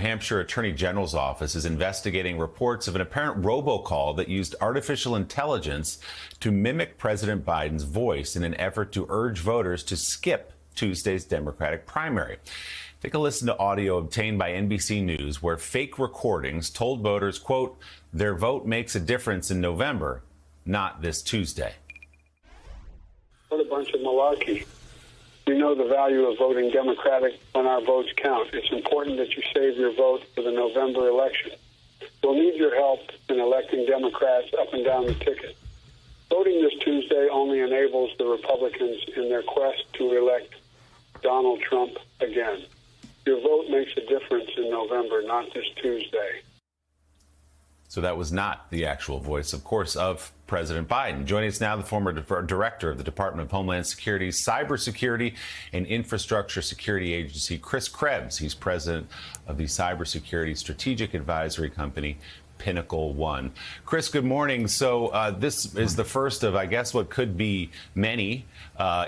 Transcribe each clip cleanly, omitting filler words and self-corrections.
Hampshire Attorney General's office is investigating reports of an apparent robocall that used artificial intelligence to mimic President Biden's voice in an effort to urge voters to skip Tuesday's Democratic primary. Take a listen to audio obtained by NBC News where fake recordings told voters, quote, their vote makes a difference in November, not this Tuesday. What a bunch of malarkey. We know the value of voting Democratic when our votes count. It's important that you save your vote for the November election. We'll need your help in electing Democrats up and down the ticket. Voting this Tuesday only enables the Republicans in their quest to elect Donald Trump again. Your vote makes a difference in November, not this Tuesday. So that was not the actual voice, of course, of President Biden. Joining us now, the former director of the Department of Homeland Security's Cybersecurity and Infrastructure Security Agency, Chris Krebs. He's president of the Cybersecurity Strategic Advisory Company, Pinnacle One. Chris, good morning. So this is the first of, I guess, what could be many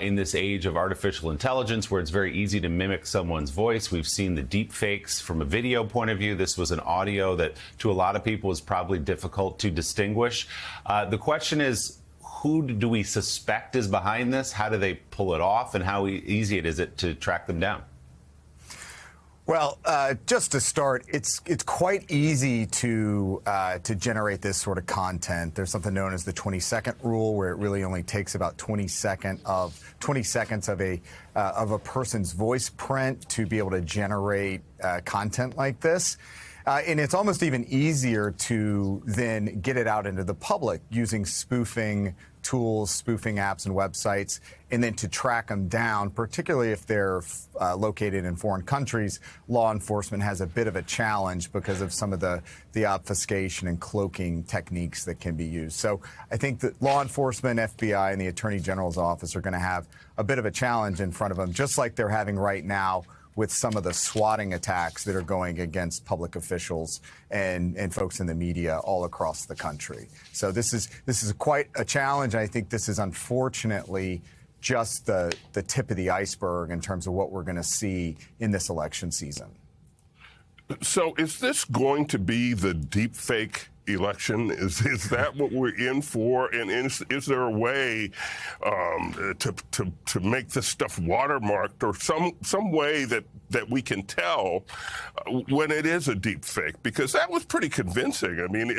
in this age of artificial intelligence, where it's very easy to mimic someone's voice. We've seen the deep fakes from a video point of view. This was an audio that, to a lot of people, is probably difficult to distinguish. The question is, who do we suspect is behind this? How do they pull it off? And how easy is it to track them down? Well, just to start, it's quite easy to generate this sort of content. There's something known as the 20-second rule, where it really only takes about 20 seconds of a person's voice print to be able to generate content like this. And it's almost even easier to then get it out into the public using spoofing tools, spoofing apps and websites, and then to track them down, particularly if they're located in foreign countries. Law enforcement has a bit of a challenge because of some of the obfuscation and cloaking techniques that can be used. So I think that law enforcement, FBI, and the Attorney General's office are going to have a bit of a challenge in front of them, just like they're having right now with some of the swatting attacks that are going against public officials and folks in the media all across the country. So this is quite a challenge. I think this is unfortunately just the tip of the iceberg in terms of what we're going to see in this election season. So is this going to be the deep fake election? Is that what we're in for? And is there a way to make this stuff watermarked, or some way that we can tell when it is a deep fake? Because that was pretty convincing. I mean,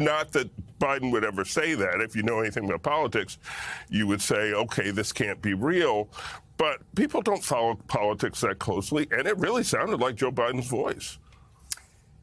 not that Biden would ever say that. If you know anything about politics, you would say, okay, this can't be real. But people don't follow politics that closely, and it really sounded like Joe Biden's voice.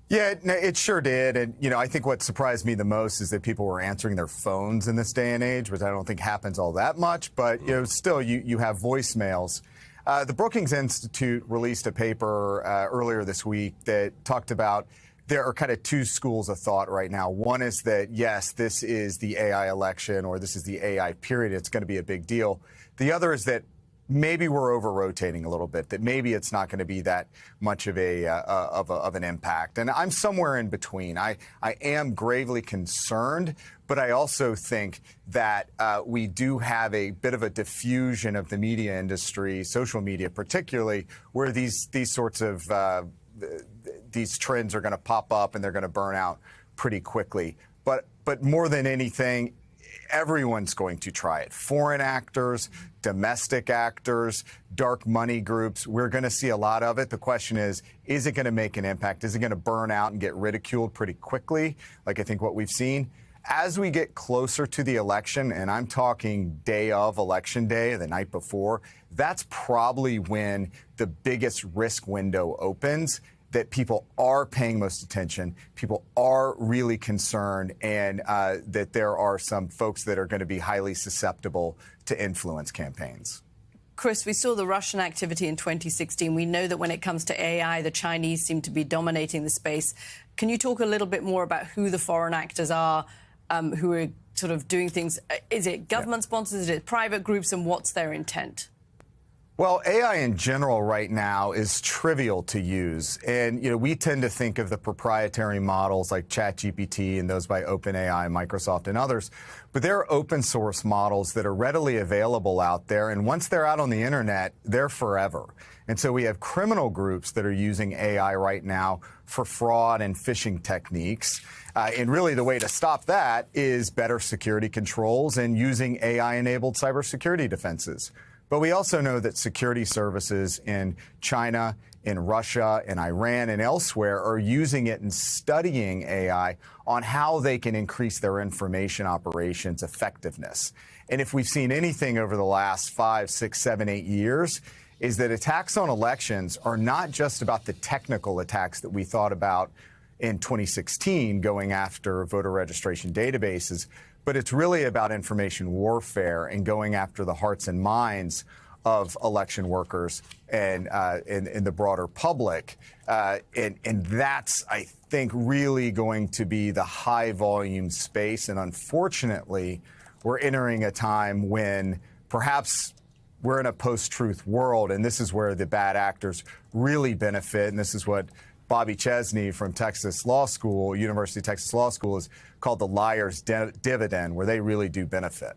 Yeah, it sure did. And, you know, I think what surprised me the most is that people were answering their phones in this day and age, which I don't think happens all that much. But, you know, still, you have voicemails. The Brookings Institute released a paper earlier this week that talked about there are kind of two schools of thought right now. One is that, yes, this is the AI election, or this is the AI period. It's going to be a big deal. The other is that maybe we're over-rotating a little bit, that maybe it's not going to be that much of an impact. And I'm somewhere in between. I am gravely concerned, but I also think that we do have a bit of a diffusion of the media industry, social media particularly, where these sorts of these trends are going to pop up and they're going to burn out pretty quickly. But more than anything, everyone's going to try it. Foreign actors, domestic actors, dark money groups. We're going to see a lot of it. The question is it going to make an impact? Is it going to burn out and get ridiculed pretty quickly, like I think what we've seen? As we get closer to the election, and I'm talking day of election day, the night before, that's probably when the biggest risk window opens, that people are paying most attention, people are really concerned, and that there are some folks that are going to be highly susceptible to influence campaigns. Chris, we saw the Russian activity in 2016. We know that when it comes to AI, the Chinese seem to be dominating the space. Can you talk a little bit more about who the foreign actors are who are sort of doing things? Is it government sponsors? Is it private groups? And what's their intent? Well, AI in general right now is trivial to use. And, we tend to think of the proprietary models like ChatGPT and those by OpenAI, Microsoft, and others. But there are open source models that are readily available out there. And once they're out on the internet, they're forever. And so we have criminal groups that are using AI right now for fraud and phishing techniques. And really the way to stop that is better security controls and using AI-enabled cybersecurity defenses. But we also know that security services in China, in Russia, in Iran, and elsewhere are using it and studying AI on how they can increase their information operations effectiveness. And if we've seen anything over the last 5, 6, 7, 8 years, is that attacks on elections are not just about the technical attacks that we thought about in 2016 going after voter registration databases, but it's really about information warfare and going after the hearts and minds of election workers and in the broader public. And that's, I think, really going to be the high volume space. And unfortunately, we're entering a time when perhaps we're in a post-truth world, and this is where the bad actors really benefit. And this is what Bobby Chesney from Texas Law School, University of Texas Law School, is called the liar's dividend, where they really do benefit.